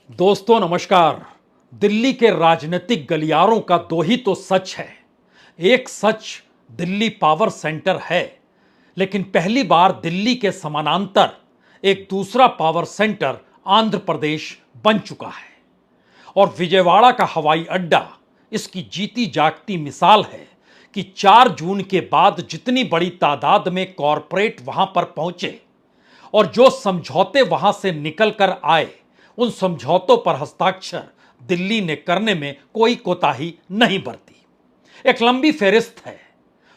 दोस्तों नमस्कार। दिल्ली के राजनीतिक गलियारों का दो ही तो सच है। एक सच दिल्ली पावर सेंटर है, लेकिन पहली बार दिल्ली के समानांतर एक दूसरा पावर सेंटर आंध्र प्रदेश बन चुका है। और विजयवाड़ा का हवाई अड्डा इसकी जीती जागती मिसाल है कि 4 जून के बाद जितनी बड़ी तादाद में कॉरपोरेट वहां पर पहुंचे और जो समझौते वहां से निकल कर आए, उन समझौतों पर हस्ताक्षर दिल्ली ने करने में कोई कोताही नहीं बरती। एक लंबी फेहरिस्त है,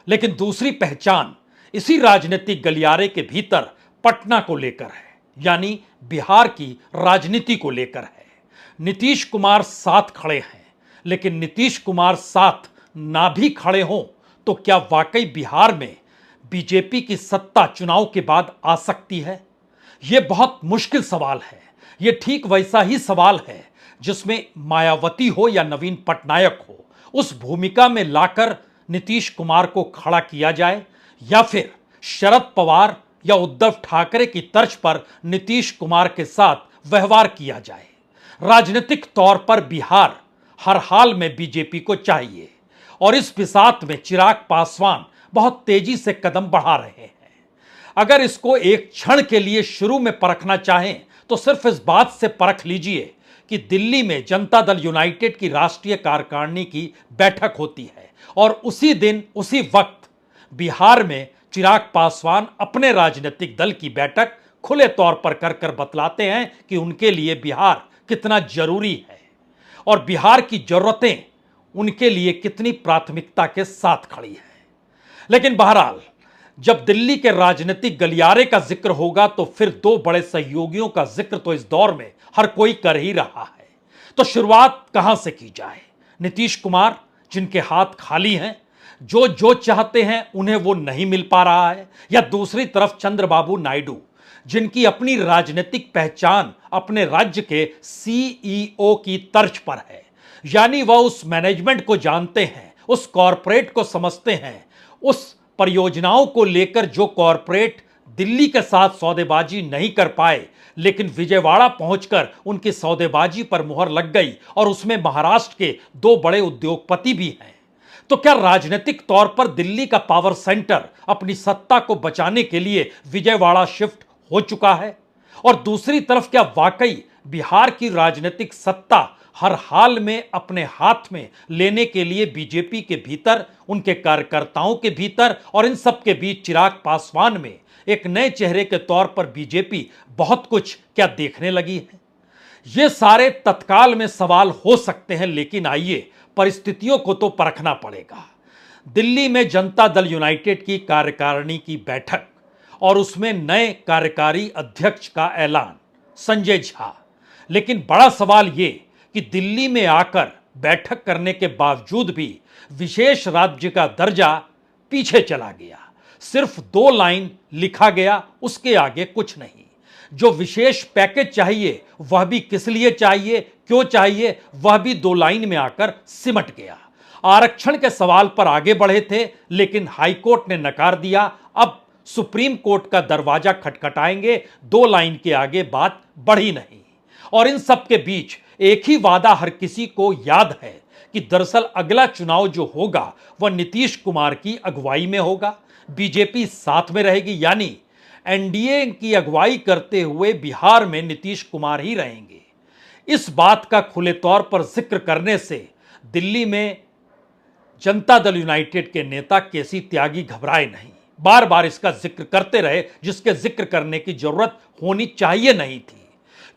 लेकिन दूसरी पहचान इसी राजनीतिक गलियारे के भीतर पटना को लेकर है, यानी बिहार की राजनीति को लेकर है। नीतीश कुमार साथ खड़े हैं, लेकिन नीतीश कुमार साथ ना भी खड़े हों तो क्या वाकई बिहार में बीजेपी की सत्ता चुनाव के बाद आ सकती है? यह बहुत मुश्किल सवाल है। यह ठीक वैसा ही सवाल है जिसमें मायावती हो या नवीन पटनायक हो, उस भूमिका में लाकर नीतीश कुमार को खड़ा किया जाए, या फिर शरद पवार या उद्धव ठाकरे की तर्ज पर नीतीश कुमार के साथ व्यवहार किया जाए। राजनीतिक तौर पर बिहार हर हाल में बीजेपी को चाहिए, और इस बिसात में चिराग पासवान बहुत तेजी से कदम बढ़ा रहे हैं। अगर इसको एक क्षण के लिए शुरू में परखना चाहें तो सिर्फ इस बात से परख लीजिए कि दिल्ली में जनता दल यूनाइटेड की राष्ट्रीय कार्यकारिणी की बैठक होती है, और उसी दिन उसी वक्त बिहार में चिराग पासवान अपने राजनीतिक दल की बैठक खुले तौर पर कर कर बतलाते हैं कि उनके लिए बिहार कितना जरूरी है और बिहार की जरूरतें उनके लिए कितनी प्राथमिकता के साथ खड़ी है। लेकिन बहरहाल, जब दिल्ली के राजनीतिक गलियारे का जिक्र होगा तो फिर दो बड़े सहयोगियों का जिक्र तो इस दौर में हर कोई कर ही रहा है। तो शुरुआत कहां से की जाए? नीतीश कुमार, जिनके हाथ खाली हैं, जो जो चाहते हैं उन्हें वो नहीं मिल पा रहा है, या दूसरी तरफ चंद्रबाबू नायडू, जिनकी अपनी राजनीतिक पहचान अपने राज्य के सीईओ की तर्ज पर है, यानी वह उस मैनेजमेंट को जानते हैं, उस कॉरपोरेट को समझते हैं, उस परियोजनाओं को लेकर जो कॉरपोरेट दिल्ली के साथ सौदेबाजी नहीं कर पाए, लेकिन विजयवाड़ा पहुंचकर उनकी सौदेबाजी पर मुहर लग गई, और उसमें महाराष्ट्र के दो बड़े उद्योगपति भी हैं। तो क्या राजनीतिक तौर पर दिल्ली का पावर सेंटर अपनी सत्ता को बचाने के लिए विजयवाड़ा शिफ्ट हो चुका है? और दूसरी तरफ क्या वाकई बिहार की राजनीतिक सत्ता हर हाल में अपने हाथ में लेने के लिए बीजेपी के भीतर, उनके कार्यकर्ताओं के भीतर और इन सब के बीच चिराग पासवान में एक नए चेहरे के तौर पर बीजेपी बहुत कुछ क्या देखने लगी है? ये सारे तत्काल में सवाल हो सकते हैं, लेकिन आइए परिस्थितियों को तो परखना पड़ेगा। दिल्ली में जनता दल यूनाइटेड की कार्यकारिणी की बैठक और उसमें नए कार्यकारी अध्यक्ष का ऐलान, संजय झा। लेकिन बड़ा सवाल ये कि दिल्ली में आकर बैठक करने के बावजूद भी विशेष राज्य का दर्जा पीछे चला गया। सिर्फ 2 लाइन लिखा गया, उसके आगे कुछ नहीं। जो विशेष पैकेज चाहिए वह भी किस लिए चाहिए, क्यों चाहिए, वह भी 2 लाइन में आकर सिमट गया। आरक्षण के सवाल पर आगे बढ़े थे, लेकिन हाईकोर्ट ने नकार दिया। अब सुप्रीम कोर्ट का दरवाजा खटखटाएंगे, 2 लाइन के आगे बात बढ़ी नहीं। और इन सब के बीच एक ही वादा हर किसी को याद है कि दरअसल अगला चुनाव जो होगा वह नीतीश कुमार की अगुवाई में होगा। बीजेपी साथ में रहेगी, यानी एनडीए की अगुवाई करते हुए बिहार में नीतीश कुमार ही रहेंगे। इस बात का खुले तौर पर जिक्र करने से दिल्ली में जनता दल यूनाइटेड के नेता केसी त्यागी घबराए नहीं, बार बार इसका जिक्र करते रहे, जिसके जिक्र करने की जरूरत होनी चाहिए नहीं थी।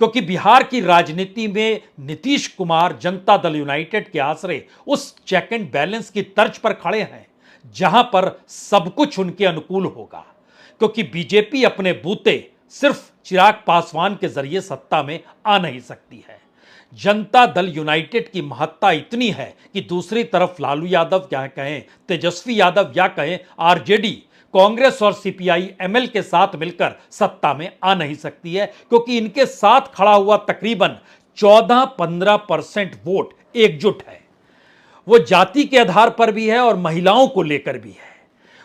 क्योंकि बिहार की राजनीति में नीतीश कुमार जनता दल यूनाइटेड के आसरे उस चेक एंड बैलेंस की तर्ज पर खड़े हैं जहां पर सब कुछ उनके अनुकूल होगा, क्योंकि बीजेपी अपने बूते सिर्फ चिराग पासवान के जरिए सत्ता में आ नहीं सकती है। जनता दल यूनाइटेड की महत्ता इतनी है कि दूसरी तरफ लालू यादव क्या कहें, तेजस्वी यादव या कहें आरजेडी, कांग्रेस और सीपीआई एमएल के साथ मिलकर सत्ता में आ नहीं सकती है, क्योंकि इनके साथ खड़ा हुआ तकरीबन 14-15% वोट एकजुट है। वो जाति के आधार पर भी है और महिलाओं को लेकर भी है।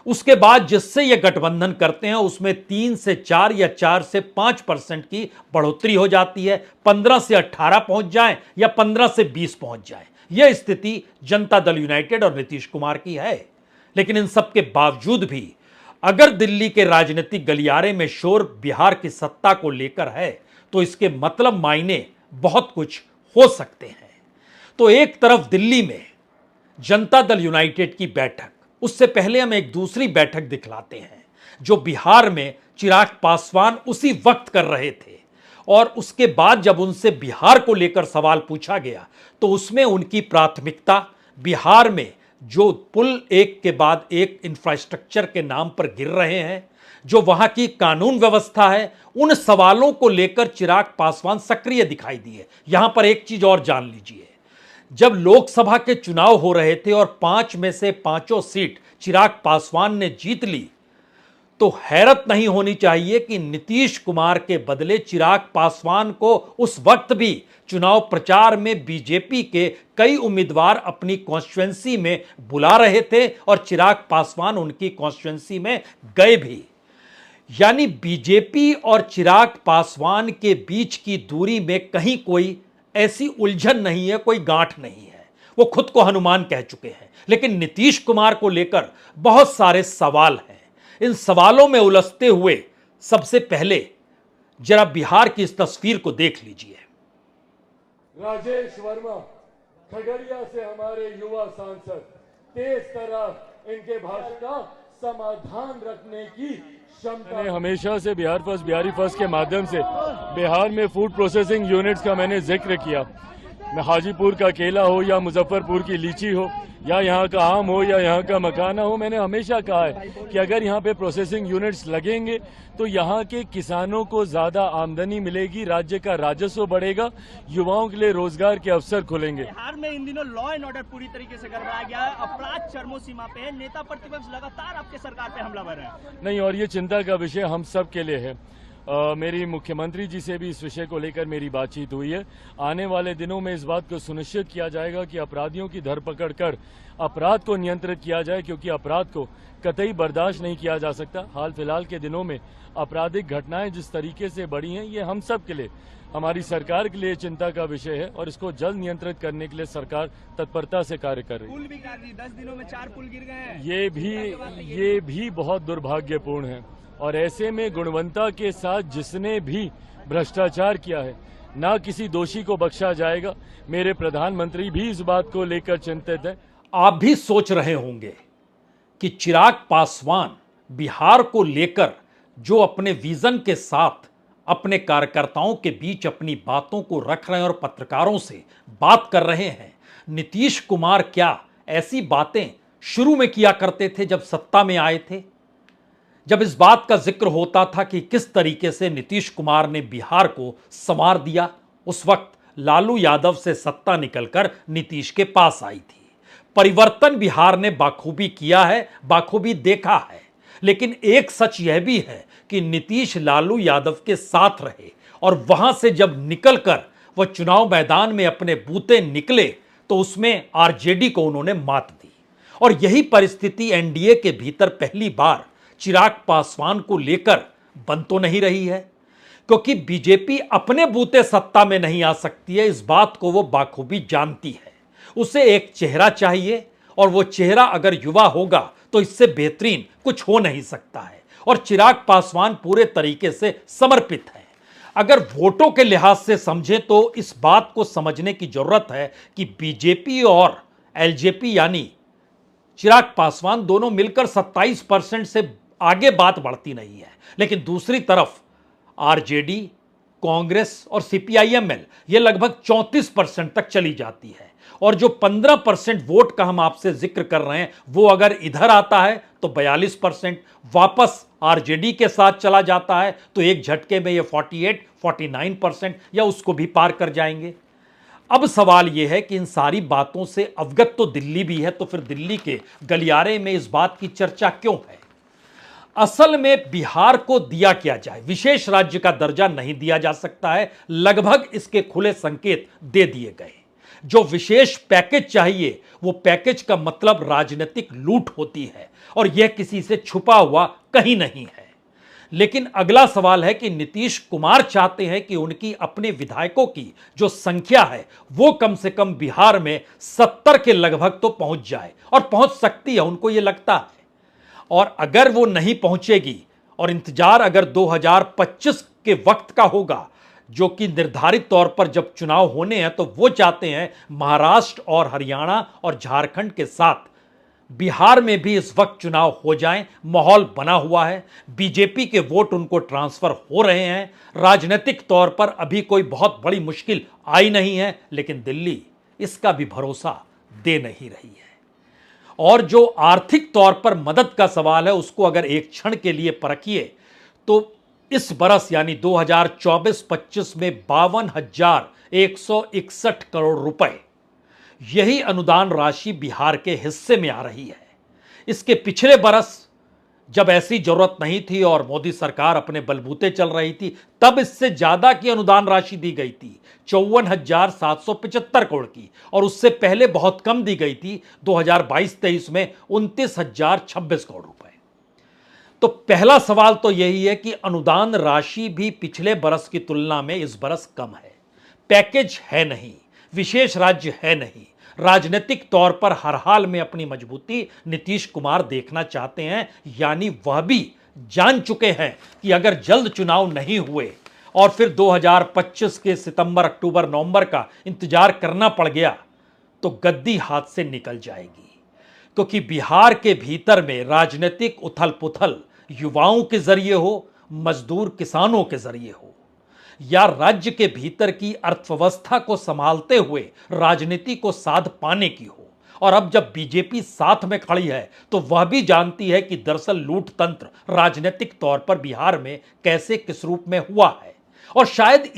उसके बाद जिससे ये गठबंधन करते हैं उसमें 3 से 4 या 4 से 5% की बढ़ोतरी हो जाती है, 15 से 18 पहुंच जाए या 15 से 20 पहुंच जाए। यह स्थिति जनता दल यूनाइटेड और नीतीश कुमार की है। लेकिन इन सब के बावजूद भी अगर दिल्ली के राजनीतिक गलियारे में शोर बिहार की सत्ता को लेकर है तो इसके मतलब मायने बहुत कुछ हो सकते हैं। तो एक तरफ दिल्ली में जनता दल यूनाइटेड की बैठक, उससे पहले हम एक दूसरी बैठक दिखलाते हैं जो बिहार में चिराग पासवान उसी वक्त कर रहे थे, और उसके बाद जब उनसे बिहार को लेकर सवाल पूछा गया तो उसमें उनकी प्राथमिकता बिहार में जो पुल एक के बाद एक इंफ्रास्ट्रक्चर के नाम पर गिर रहे हैं, जो वहां की कानून व्यवस्था है, उन सवालों को लेकर चिराग पासवान सक्रिय दिखाई दिए। यहां पर एक चीज और जान लीजिए, जब लोकसभा के चुनाव हो रहे थे और 5 में से 5 सीट चिराग पासवान ने जीत ली, तो हैरत नहीं होनी चाहिए कि नीतीश कुमार के बदले चिराग पासवान को उस वक्त भी चुनाव प्रचार में बीजेपी के कई उम्मीदवार अपनी कॉन्स्टिट्यूएंसी में बुला रहे थे और चिराग पासवान उनकी कॉन्स्टिट्यूएंसी में गए भी। यानी बीजेपी और चिराग पासवान के बीच की दूरी में कहीं कोई ऐसी उलझन नहीं है, कोई गांठ नहीं है। वो खुद को हनुमान कह चुके हैं। लेकिन नीतीश कुमार को लेकर बहुत सारे सवाल हैं। इन सवालों में उलझते हुए सबसे पहले जरा बिहार की इस तस्वीर को देख लीजिए। राजेश वर्मा खगड़िया से हमारे युवा सांसद, तेज तरह इनके भाषण का समाधान रखने की क्षमता। मैंने हमेशा से बिहार फर्स्ट, बिहारी फर्स्ट के माध्यम से बिहार में फूड प्रोसेसिंग यूनिट्स का मैंने जिक्र किया। मैं हाजीपुर का केला हो या मुजफ्फरपुर की लीची हो या यहाँ का आम हो या यहाँ का मखाना हो, मैंने हमेशा कहा है कि अगर यहाँ पे प्रोसेसिंग यूनिट्स लगेंगे तो यहाँ के किसानों को ज्यादा आमदनी मिलेगी, राज्य का राजस्व बढ़ेगा, युवाओं के लिए रोजगार के अवसर खुलेंगे। बिहार में इन दिनों लॉ एंड ऑर्डर पूरी तरीके से गड़बड़ाया गया है, अपराध चरमो सीमा पे है, नेता प्रतिपक्ष लगातार आपके सरकार पे हमलावर है। नहीं, और ये चिंता का विषय हम सब के लिए है। मेरी मुख्यमंत्री जी से भी इस विषय को लेकर मेरी बातचीत हुई है। आने वाले दिनों में इस बात को सुनिश्चित किया जाएगा कि अपराधियों की धरपकड़ कर अपराध को नियंत्रित किया जाए, क्योंकि अपराध को कतई बर्दाश्त नहीं किया जा सकता। हाल फिलहाल के दिनों में आपराधिक घटनाएं जिस तरीके से बढ़ी हैं, ये हम सब के लिए, हमारी सरकार के लिए चिंता का विषय है और इसको जल्द नियंत्रित करने के लिए सरकार तत्परता से कार्य कर रही है। पुल भी गिर गई, 10 दिनों में 4 पुल गिर गए हैं। ये भी बहुत दुर्भाग्यपूर्ण है, और ऐसे में गुणवत्ता के साथ जिसने भी भ्रष्टाचार किया है, ना किसी दोषी को बख्शा जाएगा। मेरे प्रधानमंत्री भी इस बात को लेकर चिंतित है। आप भी सोच रहे होंगे कि चिराग पासवान बिहार को लेकर जो अपने विजन के साथ अपने कार्यकर्ताओं के बीच अपनी बातों को रख रहे हैं और पत्रकारों से बात कर रहे हैं, नीतीश कुमार क्या ऐसी बातें शुरू में किया करते थे जब सत्ता में आए थे? जब इस बात का जिक्र होता था कि किस तरीके से नीतीश कुमार ने बिहार को संवार दिया, उस वक्त लालू यादव से सत्ता निकलकर नीतीश के पास आई थी। परिवर्तन बिहार ने बाखूबी किया है, बाखूबी देखा है। लेकिन एक सच यह भी है कि नीतीश लालू यादव के साथ रहे, और वहां से जब निकलकर वह चुनाव मैदान में अपने बूते निकले तो उसमें आरजेडी को उन्होंने मात दी। और यही परिस्थिति एनडीए के भीतर पहली बार चिराग पासवान को लेकर बन तो नहीं रही है, क्योंकि बीजेपी अपने बूते सत्ता में नहीं आ सकती है। इस बात को वो बाखूबी जानती है। उसे एक चेहरा चाहिए, और वो चेहरा अगर युवा होगा तो इससे बेहतरीन कुछ हो नहीं सकता है। और चिराग पासवान पूरे तरीके से समर्पित है। अगर वोटों के लिहाज से समझें तो इस बात को समझने की जरूरत है कि बीजेपी और एलजेपी यानी चिराग पासवान दोनों मिलकर 27% से आगे बात बढ़ती नहीं है। लेकिन दूसरी तरफ आरजेडी, कांग्रेस और सीपीआईएमएल ये लगभग 34% तक चली जाती है। और जो 15% वोट का हम आपसे जिक्र कर रहे हैं, वो अगर इधर आता है तो 42% वापस आरजेडी के साथ चला जाता है, तो एक झटके में ये 48-49% या उसको भी पार कर जाएंगे। अब सवाल यह है कि इन सारी बातों से अवगत तो दिल्ली भी है, तो फिर दिल्ली के गलियारे में इस बात की चर्चा क्यों है? असल में बिहार को दिया क्या जाए? विशेष राज्य का दर्जा नहीं दिया जा सकता है, लगभग इसके खुले संकेत दे दिए गए। जो विशेष पैकेज चाहिए वो पैकेज का मतलब राजनीतिक लूट होती है और यह किसी से छुपा हुआ कहीं नहीं है। लेकिन अगला सवाल है कि नीतीश कुमार चाहते हैं कि उनकी अपने विधायकों की जो संख्या है वो कम से कम बिहार में 70 के लगभग तो पहुंच जाए, और पहुंच सकती है, उनको यह लगता है। और अगर वो नहीं पहुंचेगी और इंतजार अगर 2025 के वक्त का होगा, जो कि निर्धारित तौर पर जब चुनाव होने हैं, तो वो चाहते हैं महाराष्ट्र और हरियाणा और झारखंड के साथ बिहार में भी इस वक्त चुनाव हो जाएं। माहौल बना हुआ है, बीजेपी के वोट उनको ट्रांसफर हो रहे हैं, राजनीतिक तौर पर अभी कोई बहुत बड़ी मुश्किल आई नहीं है, लेकिन दिल्ली इसका भी भरोसा दे नहीं रही है। और जो आर्थिक तौर पर मदद का सवाल है उसको अगर एक क्षण के लिए परखिए तो इस बरस यानी 2024-25 में 52,161 करोड़ रुपए यही अनुदान राशि बिहार के हिस्से में आ रही है। इसके पिछले बरस जब ऐसी जरूरत नहीं थी और मोदी सरकार अपने बलबूते चल रही थी, तब इससे ज्यादा की अनुदान राशि दी गई थी, 54,775 करोड़ की, और उससे पहले बहुत कम दी गई थी 2022-23 में 29,026 करोड़ रुपए। तो पहला सवाल तो यही है कि अनुदान राशि भी पिछले बरस की तुलना में इस बरस कम है, पैकेज है नहीं, विशेष राज्य है नहीं। राजनीतिक तौर पर हर हाल में अपनी मजबूती नीतीश कुमार देखना चाहते हैं, यानी वह भी जान चुके हैं कि अगर जल्द चुनाव नहीं हुए और फिर 2025 के सितंबर, अक्टूबर, नवंबर का इंतजार करना पड़ गया तो गद्दी हाथ से निकल जाएगी। क्योंकि बिहार के भीतर में राजनीतिक उथल पुथल युवाओं के जरिए हो, मजदूर किसानों के जरिए हो, या राज्य के भीतर की अर्थव्यवस्था को संभालते हुए राजनीति को साध पाने की हो। और अब जब बीजेपी साथ में खड़ी है तो वह भी जानती है कि दरअसल लूट तंत्र राजनीतिक तौर पर बिहार में कैसे किस रूप में हुआ है। और शायद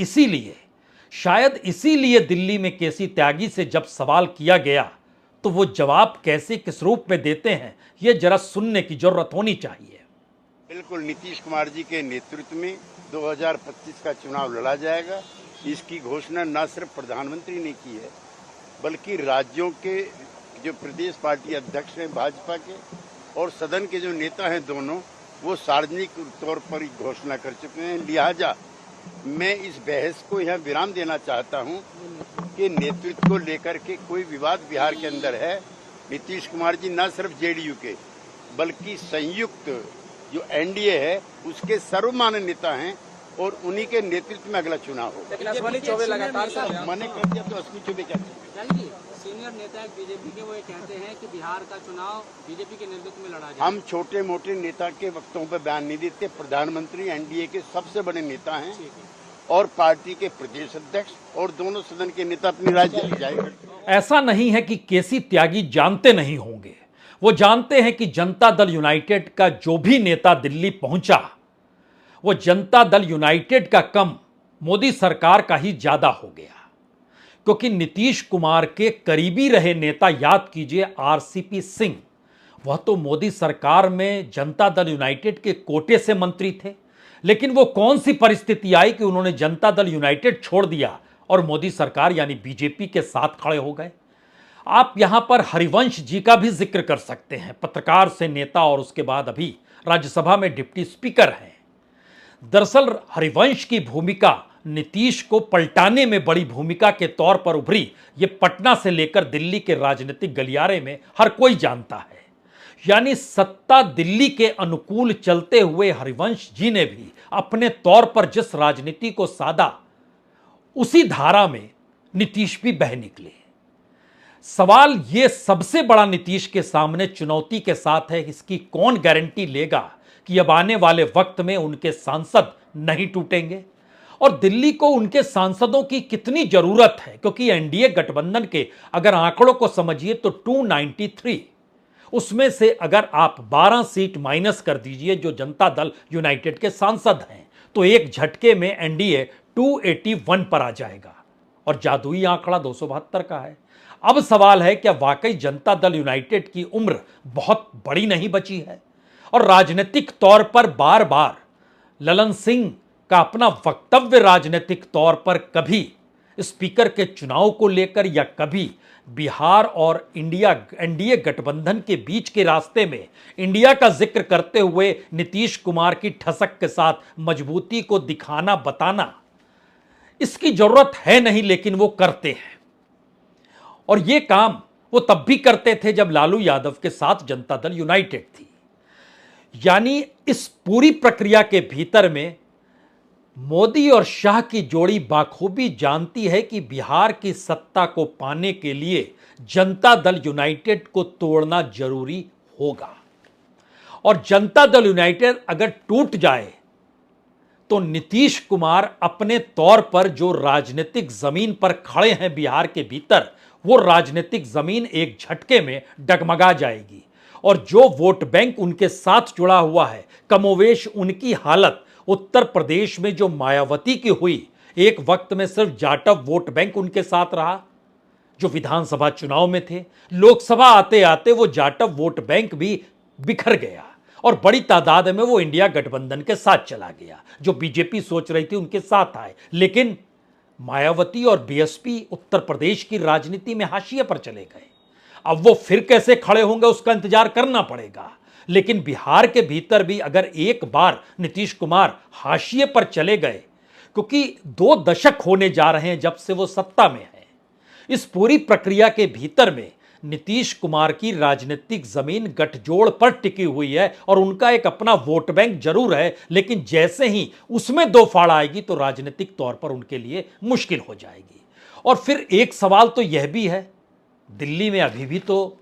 इसीलिए दिल्ली में केसी त्यागी से जब सवाल किया गया तो वो जवाब कैसे किस रूप में देते हैं ये जरा सुनने की जरूरत होनी चाहिए। बिल्कुल, नीतीश कुमार जी के नेतृत्व में 2025 का चुनाव लड़ा जाएगा। इसकी घोषणा न सिर्फ प्रधानमंत्री ने की है बल्कि राज्यों के जो प्रदेश पार्टी अध्यक्ष हैं भाजपा के और सदन के जो नेता हैं दोनों, वो सार्वजनिक तौर पर घोषणा कर चुके हैं। लिहाजा मैं इस बहस को यहाँ विराम देना चाहता हूँ कि नेतृत्व को लेकर के कोई विवाद बिहार के अंदर है। नीतीश कुमार जी न सिर्फ जेडीयू के बल्कि संयुक्त जो एनडीए है उसके सर्वमान्य नेता हैं और उन्हीं के नेतृत्व में अगला चुनाव होगा। अश्विनी चौबे लगातार मैंने कर दिया तो अश्विनी चौबे क्या सीनियर नेता बीजेपी के, वो ये कहते हैं कि बिहार का चुनाव बीजेपी के नेतृत्व में लड़ा जाए। हम छोटे मोटे नेता के वक्तव्यों पर बयान नहीं देते। प्रधानमंत्री एनडीए के सबसे बड़े नेता हैं और पार्टी के प्रदेश अध्यक्ष और दोनों सदन के नेता अपनी राजनीति जाएंगे। ऐसा नहीं है कि केसी त्यागी जानते नहीं होंगे, वो जानते हैं कि जनता दल यूनाइटेड का जो भी नेता दिल्ली पहुंचा वो जनता दल यूनाइटेड का कम मोदी सरकार का ही ज्यादा हो गया। क्योंकि नीतीश कुमार के करीबी रहे नेता, याद कीजिए आरसीपी सिंह, वह तो मोदी सरकार में जनता दल यूनाइटेड के कोटे से मंत्री थे, लेकिन वो कौन सी परिस्थिति आई कि उन्होंने जनता दल यूनाइटेड छोड़ दिया और मोदी सरकार यानी बीजेपी के साथ खड़े हो गए। आप यहां पर हरिवंश जी का भी जिक्र कर सकते हैं, पत्रकार से नेता और उसके बाद अभी राज्यसभा में डिप्टी स्पीकर हैं। दरअसल हरिवंश की भूमिका नीतीश को पलटाने में बड़ी भूमिका के तौर पर उभरी, ये पटना से लेकर दिल्ली के राजनीतिक गलियारे में हर कोई जानता है। यानी सत्ता दिल्ली के अनुकूल चलते हुए हरिवंश जी ने भी अपने तौर पर जिस राजनीति को साधा उसी धारा में नीतीश भी बह निकले। सवाल ये सबसे बड़ा नीतीश के सामने चुनौती के साथ है, इसकी कौन गारंटी लेगा कि अब आने वाले वक्त में उनके सांसद नहीं टूटेंगे और दिल्ली को उनके सांसदों की कितनी जरूरत है। क्योंकि एनडीए गठबंधन के अगर आंकड़ों को समझिए तो 293, उसमें से अगर आप 12 सीट माइनस कर दीजिए जो जनता दल यूनाइटेड के सांसद हैं, तो एक झटके में एनडीए 281 पर आ जाएगा और जादुई आंकड़ा 272 का है। अब सवाल है क्या वाकई जनता दल यूनाइटेड की उम्र बहुत बड़ी नहीं बची है? और राजनीतिक तौर पर बार बार ललन सिंह का अपना वक्तव्य राजनीतिक तौर पर कभी स्पीकर के चुनाव को लेकर या कभी बिहार और एनडीए गठबंधन के बीच के रास्ते में इंडिया का जिक्र करते हुए नीतीश कुमार की ठसक के साथ मजबूती को दिखाना बताना, इसकी जरूरत है नहीं, लेकिन वो करते हैं। और ये काम वो तब भी करते थे जब लालू यादव के साथ जनता दल यूनाइटेड थी। यानी इस पूरी प्रक्रिया के भीतर में मोदी और शाह की जोड़ी बाखूबी जानती है कि बिहार की सत्ता को पाने के लिए जनता दल यूनाइटेड को तोड़ना जरूरी होगा। और जनता दल यूनाइटेड अगर टूट जाए तो नीतीश कुमार अपने तौर पर जो राजनीतिक जमीन पर खड़े हैं बिहार के भीतर, वो राजनीतिक जमीन एक झटके में डगमगा जाएगी। और जो वोट बैंक उनके साथ जुड़ा हुआ है, कमोवेश उनकी हालत उत्तर प्रदेश में जो मायावती की हुई, एक वक्त में सिर्फ जाटव वोट बैंक उनके साथ रहा जो विधानसभा चुनाव में थे। लोकसभा आते आते वो जाटव वोट बैंक भी बिखर गया और बड़ी तादाद में वो इंडिया गठबंधन के साथ चला गया। जो बीजेपी सोच रही थी उनके साथ आए, लेकिन मायावती और बीएसपी उत्तर प्रदेश की राजनीति में हाशिए पर चले गए। अब वो फिर कैसे खड़े होंगे उसका इंतजार करना पड़ेगा। लेकिन बिहार के भीतर भी अगर एक बार नीतीश कुमार हाशिए पर चले गए, क्योंकि 2 दशक होने जा रहे हैं जब से वो सत्ता में है, इस पूरी प्रक्रिया के भीतर में नीतीश कुमार की राजनीतिक जमीन गठजोड़ पर टिकी हुई है और उनका एक अपना वोट बैंक जरूर है, लेकिन जैसे ही उसमें 2 फाड़ आएगी तो राजनीतिक तौर पर उनके लिए मुश्किल हो जाएगी। और फिर एक सवाल तो यह भी है, दिल्ली में अभी भी तो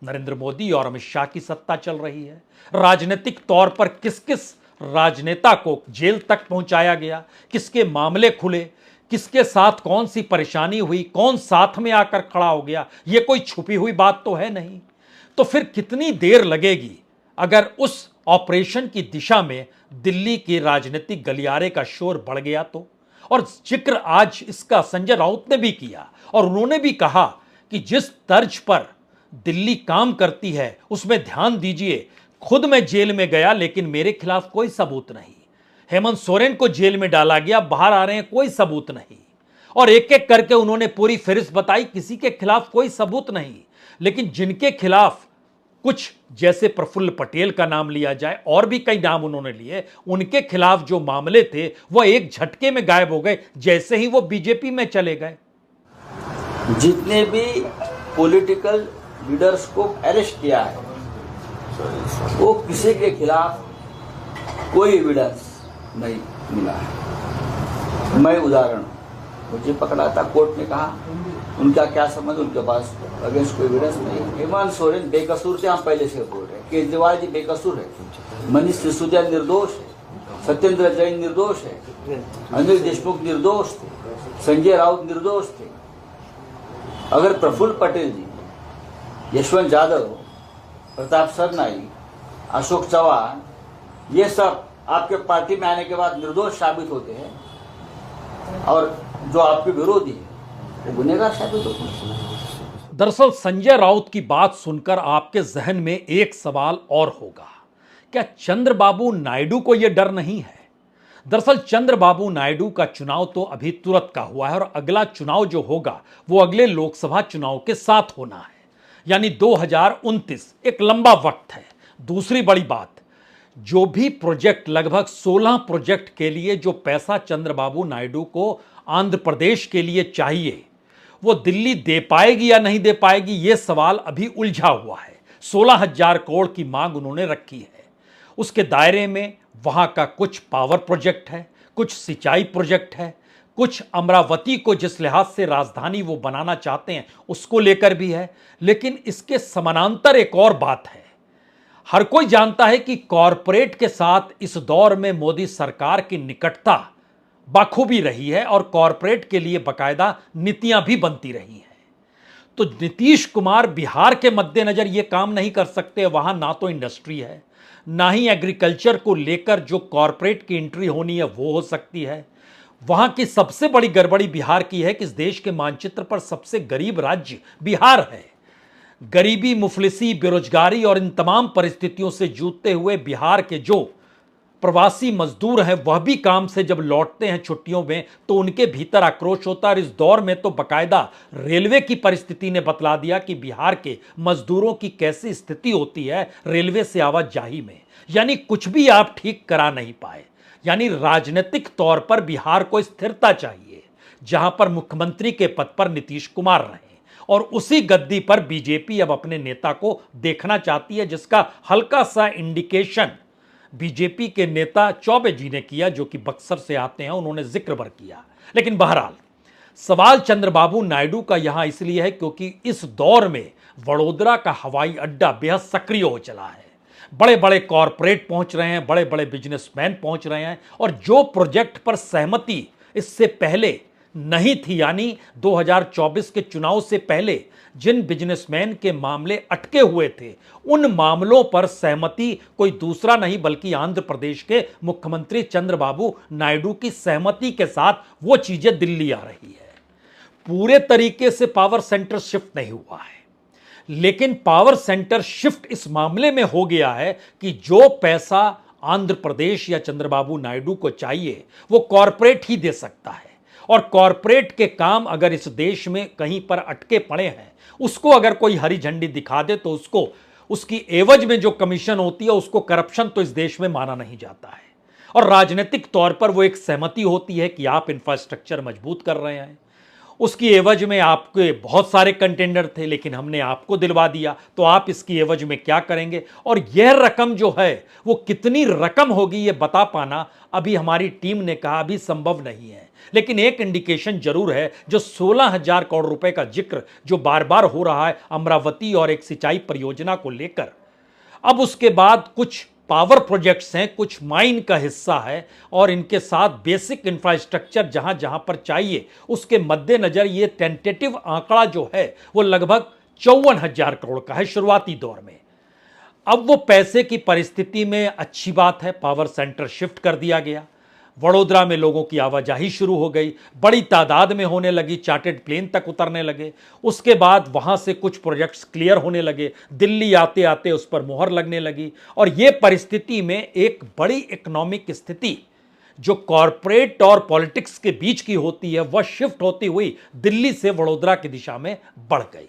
नरेंद्र मोदी और अमित शाह की सत्ता चल रही है। राजनीतिक तौर पर किस किस राजनेता को जेल तक पहुंचाया गया, किसके मामले खुले, किसके साथ कौन सी परेशानी हुई, कौन साथ में आकर खड़ा हो गया, यह कोई छुपी हुई बात तो है नहीं। तो फिर कितनी देर लगेगी अगर उस ऑपरेशन की दिशा में दिल्ली के राजनीतिक गलियारे का शोर बढ़ गया तो। और जिक्र आज इसका संजय राउत ने भी किया और उन्होंने भी कहा कि जिस तर्ज पर दिल्ली काम करती है उसमें ध्यान दीजिए। खुद मैं जेल में गया लेकिन मेरे खिलाफ कोई सबूत नहीं। हेमंत सोरेन को जेल में डाला गया, बाहर आ रहे हैं, कोई सबूत नहीं। और एक एक करके उन्होंने पूरी फहरिस्त बताई, किसी के खिलाफ कोई सबूत नहीं। लेकिन जिनके खिलाफ कुछ, जैसे प्रफुल्ल पटेल का नाम लिया जाए और भी कई नाम उन्होंने लिए, उनके खिलाफ जो मामले थे वह एक झटके में गायब हो गए जैसे ही वो बीजेपी में चले गए। जितने भी पॉलिटिकल लीडर्स को अरेस्ट किया है वो किसी के खिलाफ कोई एविडेंस नहीं मिला है। मैं उदाहरण, मुझे पकड़ा था, कोर्ट ने कहा उनका क्या संबंध, उनके पास अगेंस्ट कोई एविडेंस नहीं। हेमंत सोरेन बेकसूर थे, हम पहले से बोल रहे हैं। केजरीवाल जी बेकसूर है, मनीष सिसोदिया निर्दोष है, सत्येंद्र जैन निर्दोष है, अनिल देशमुख निर्दोष थे, संजय राउत निर्दोष थे। अगर प्रफुल्ल पटेल जी, यशवंत यादव, प्रताप सरनाई, अशोक चौहान, ये सब आपके पार्टी में आने के बाद निर्दोष साबित होते हैं और जो आपके विरोधी है वो गुनहगार साबित होते हैं। दरअसल संजय राउत की बात सुनकर आपके जहन में एक सवाल और होगा, क्या चंद्रबाबू नायडू को यह डर नहीं है? दरअसल चंद्रबाबू नायडू का चुनाव तो अभी तुरंत का हुआ है और अगला चुनाव जो होगा वो अगले लोकसभा चुनाव के साथ होना है, यानी 2029, एक लंबा वक्त है। दूसरी बड़ी बात, जो भी प्रोजेक्ट, लगभग 16 प्रोजेक्ट के लिए जो पैसा चंद्रबाबू नायडू को आंध्र प्रदेश के लिए चाहिए, वो दिल्ली दे पाएगी या नहीं दे पाएगी, ये सवाल अभी उलझा हुआ है। 16,000 करोड़ की मांग उन्होंने रखी है। उसके दायरे में वहां का कुछ पावर प्रोजेक्ट है, कुछ सिंचाई प्रोजेक्ट है, कुछ अमरावती को जिस लिहाज से राजधानी वो बनाना चाहते हैं उसको लेकर भी है। लेकिन इसके समानांतर एक और बात है, हर कोई जानता है कि कॉरपोरेट के साथ इस दौर में मोदी सरकार की निकटता बाखूबी रही है और कॉरपोरेट के लिए बाकायदा नीतियां भी बनती रही हैं। तो नीतीश कुमार बिहार के मद्देनजर यह काम नहीं कर सकते। वहां ना तो इंडस्ट्री है, ना ही एग्रीकल्चर को लेकर जो कॉरपोरेट की एंट्री होनी है वो हो सकती है। वहां की सबसे बड़ी गड़बड़ी बिहार की है कि इस देश के मानचित्र पर सबसे गरीब राज्य बिहार है। गरीबी, मुफलिसी, बेरोजगारी और इन तमाम परिस्थितियों से जूझते हुए बिहार के जो प्रवासी मजदूर हैं वह भी काम से जब लौटते हैं छुट्टियों में तो उनके भीतर आक्रोश होता है। और इस दौर में तो बकायदा रेलवे की परिस्थिति ने बतला दिया कि बिहार के मजदूरों की कैसी स्थिति होती है रेलवे से आवाजाही में। यानी कुछ भी आप ठीक करा नहीं पाए। यानी राजनीतिक तौर पर बिहार को स्थिरता चाहिए, जहां पर मुख्यमंत्री के पद पर नीतीश कुमार रहे, और उसी गद्दी पर बीजेपी अब अपने नेता को देखना चाहती है, जिसका हल्का सा इंडिकेशन बीजेपी के नेता चौबे जी ने किया, जो कि बक्सर से आते हैं, उन्होंने जिक्र भर किया। लेकिन बहरहाल सवाल चंद्रबाबू नायडू का यहां इसलिए है क्योंकि इस दौर में वडोदरा का हवाई अड्डा बेहद सक्रिय हो चला है। बड़े बड़े कॉरपोरेट पहुंच रहे हैं, बड़े बड़े बिजनेसमैन पहुंच रहे हैं, और जो प्रोजेक्ट पर सहमति इससे पहले नहीं थी, यानी 2024 के चुनाव से पहले जिन बिजनेसमैन के मामले अटके हुए थे, उन मामलों पर सहमति कोई दूसरा नहीं बल्कि आंध्र प्रदेश के मुख्यमंत्री चंद्रबाबू नायडू की सहमति के साथ वो चीजें दिल्ली आ रही है। पूरे तरीके से पावर सेंटर शिफ्ट नहीं हुआ है, लेकिन पावर सेंटर शिफ्ट इस मामले में हो गया है कि जो पैसा आंध्र प्रदेश या चंद्रबाबू नायडू को चाहिए वो कॉरपोरेट ही दे सकता है। और कॉरपोरेट के काम अगर इस देश में कहीं पर अटके पड़े हैं, उसको अगर कोई हरी झंडी दिखा दे तो उसको उसकी एवज में जो कमीशन होती है उसको करप्शन तो इस देश में माना नहीं जाता है। और राजनीतिक तौर पर वो एक सहमति होती है कि आप इंफ्रास्ट्रक्चर मजबूत कर रहे हैं, उसकी एवज में आपके बहुत सारे कंटेंडर थे लेकिन हमने आपको दिलवा दिया, तो आप इसकी एवज में क्या करेंगे। और यह रकम जो है वो कितनी रकम होगी ये बता पाना अभी हमारी टीम ने कहा अभी संभव नहीं है। लेकिन एक इंडिकेशन जरूर है, जो 16,000 करोड़ रुपए का जिक्र जो बार बार हो रहा है अमरावती और एक सिंचाई परियोजना को लेकर, अब उसके बाद कुछ पावर प्रोजेक्ट्स हैं, कुछ माइन का हिस्सा है, और इनके साथ बेसिक इंफ्रास्ट्रक्चर जहां जहां पर चाहिए, उसके मद्देनजर ये टेंटेटिव आंकड़ा जो है वो लगभग 54,000 करोड़ का है शुरुआती दौर में। अब वो पैसे की परिस्थिति में अच्छी बात है, पावर सेंटर शिफ्ट कर दिया गया, वडोदरा में लोगों की आवाजाही शुरू हो गई, बड़ी तादाद में होने लगी, चार्टर्ड प्लेन तक उतरने लगे, उसके बाद वहां से कुछ प्रोजेक्ट्स क्लियर होने लगे, दिल्ली आते आते उस पर मुहर लगने लगी। और ये परिस्थिति में एक बड़ी इकोनॉमिक स्थिति जो कॉरपोरेट और पॉलिटिक्स के बीच की होती है वह शिफ्ट होती हुई दिल्ली से वडोदरा की दिशा में बढ़ गई।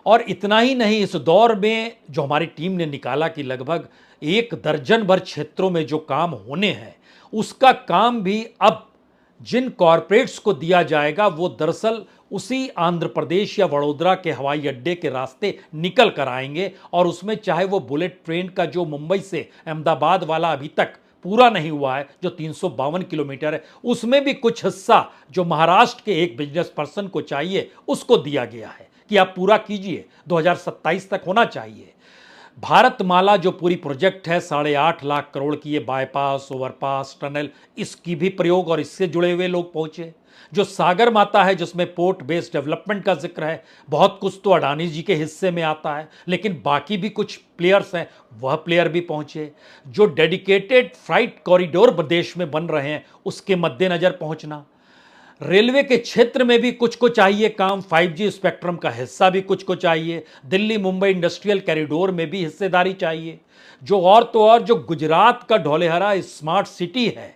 और इतना ही नहीं, इस दौर में जो हमारी टीम ने निकाला कि लगभग 1 दर्जन भर क्षेत्रों में जो काम होने हैं, उसका काम भी अब जिन कॉरपोरेट्स को दिया जाएगा वो दरअसल उसी आंध्र प्रदेश या वडोदरा के हवाई अड्डे के रास्ते निकल कर आएंगे। और उसमें चाहे वो बुलेट ट्रेन का जो मुंबई से अहमदाबाद वाला अभी तक पूरा नहीं हुआ है, जो 352 किलोमीटर है, उसमें भी कुछ हिस्सा जो महाराष्ट्र के एक बिजनेस पर्सन को चाहिए उसको दिया गया है कि आप पूरा कीजिए, 2027 तक होना चाहिए। भारतमाला जो पूरी प्रोजेक्ट है 8.5 लाख करोड़ की, ये बाईपास, ओवरपास, टनल, इसकी भी प्रयोग और इससे जुड़े हुए लोग पहुंचे। जो सागर माता है जिसमें पोर्ट बेस्ड डेवलपमेंट का जिक्र है, बहुत कुछ तो अडानी जी के हिस्से में आता है, लेकिन बाकी भी कुछ प्लेयर्स हैं, वह प्लेयर भी पहुंचे। जो डेडिकेटेड फ्राइट कॉरिडोर प्रदेश में बन रहे हैं उसके मद्देनजर पहुंचना, रेलवे के क्षेत्र में भी कुछ को चाहिए काम, 5G स्पेक्ट्रम का हिस्सा भी कुछ को चाहिए, दिल्ली मुंबई इंडस्ट्रियल कॉरिडोर में भी हिस्सेदारी चाहिए। जो और तो और जो गुजरात का ढोलेहरा स्मार्ट सिटी है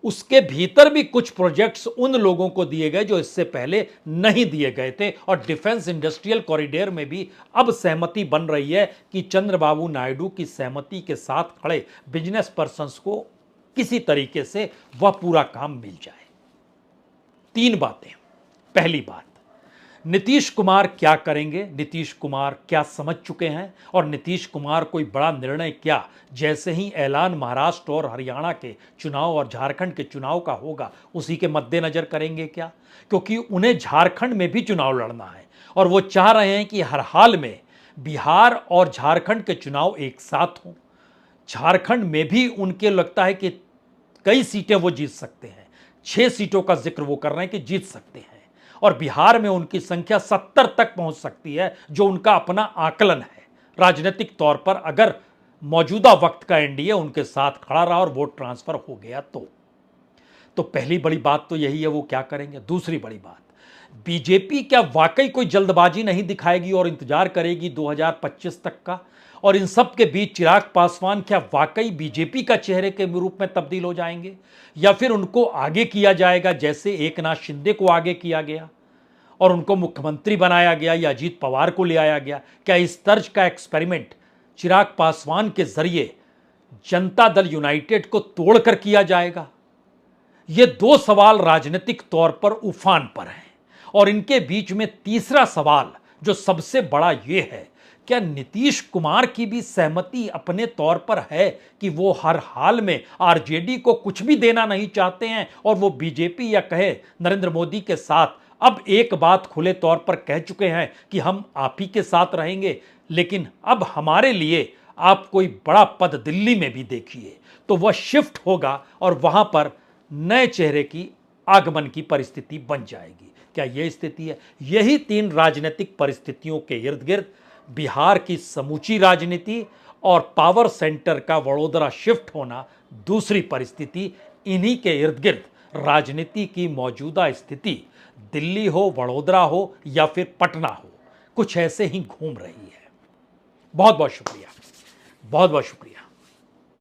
उसके भीतर भी कुछ प्रोजेक्ट्स उन लोगों को दिए गए जो इससे पहले नहीं दिए गए थे। और डिफेंस इंडस्ट्रियल कॉरिडोर में भी अब सहमति बन रही है कि चंद्रबाबू नायडू की सहमति के साथ खड़े बिजनेस पर्संस को किसी तरीके से वह पूरा काम मिल जाए। 3 बातें। पहली बात, नीतीश कुमार क्या करेंगे, नीतीश कुमार क्या समझ चुके हैं, और नीतीश कुमार कोई बड़ा निर्णय क्या जैसे ही ऐलान महाराष्ट्र और हरियाणा के चुनाव और झारखंड के चुनाव का होगा उसी के मद्देनजर करेंगे क्या, क्योंकि उन्हें झारखंड में भी चुनाव लड़ना है और वो चाह रहे हैं कि हर हाल में बिहार और झारखंड के चुनाव एक साथ हों। झारखंड में भी उनके लगता है कि कई सीटें वो जीत सकते हैं, 6 सीटों का जिक्र वो कर रहे हैं कि जीत सकते हैं, और बिहार में उनकी संख्या 70 तक पहुंच सकती है, जो उनका अपना आकलन है राजनीतिक तौर पर, अगर मौजूदा वक्त का एनडीए उनके साथ खड़ा रहा और वोट ट्रांसफर हो गया तो पहली बड़ी बात तो यही है वो क्या करेंगे। दूसरी बड़ी बात, बीजेपी क्या वाकई कोई जल्दबाजी नहीं दिखाएगी और इंतजार करेगी 2025 तक का? और इन सब के बीच चिराग पासवान क्या वाकई बीजेपी का चेहरे के रूप में तब्दील हो जाएंगे, या फिर उनको आगे किया जाएगा जैसे एकनाथ शिंदे को आगे किया गया और उनको मुख्यमंत्री बनाया गया या अजीत पवार को ले आया गया? क्या इस तर्ज का एक्सपेरिमेंट चिराग पासवान के जरिए जनता दल यूनाइटेड को तोड़कर किया जाएगा? ये दो सवाल राजनीतिक तौर पर उफान पर हैं और इनके बीच में तीसरा सवाल जो सबसे बड़ा ये है, क्या नीतीश कुमार की भी सहमति अपने तौर पर है कि वो हर हाल में आरजेडी को कुछ भी देना नहीं चाहते हैं और वो बीजेपी या कहे नरेंद्र मोदी के साथ अब एक बात खुले तौर पर कह चुके हैं कि हम आप ही के साथ रहेंगे, लेकिन अब हमारे लिए आप कोई बड़ा पद दिल्ली में भी देखिए। तो वह शिफ्ट होगा और वहां पर नए चेहरे की आगमन की परिस्थिति बन जाएगी। क्या यह स्थिति है? यही तीन राजनीतिक परिस्थितियों के इर्द गिर्द बिहार की समूची राजनीति और पावर सेंटर का वडोदरा शिफ्ट होना दूसरी परिस्थिति, इन्हीं के इर्द गिर्द राजनीति की मौजूदा स्थिति दिल्ली हो, वडोदरा हो या फिर पटना हो, कुछ ऐसे ही घूम रही है। बहुत बहुत शुक्रिया, बहुत बहुत शुक्रिया।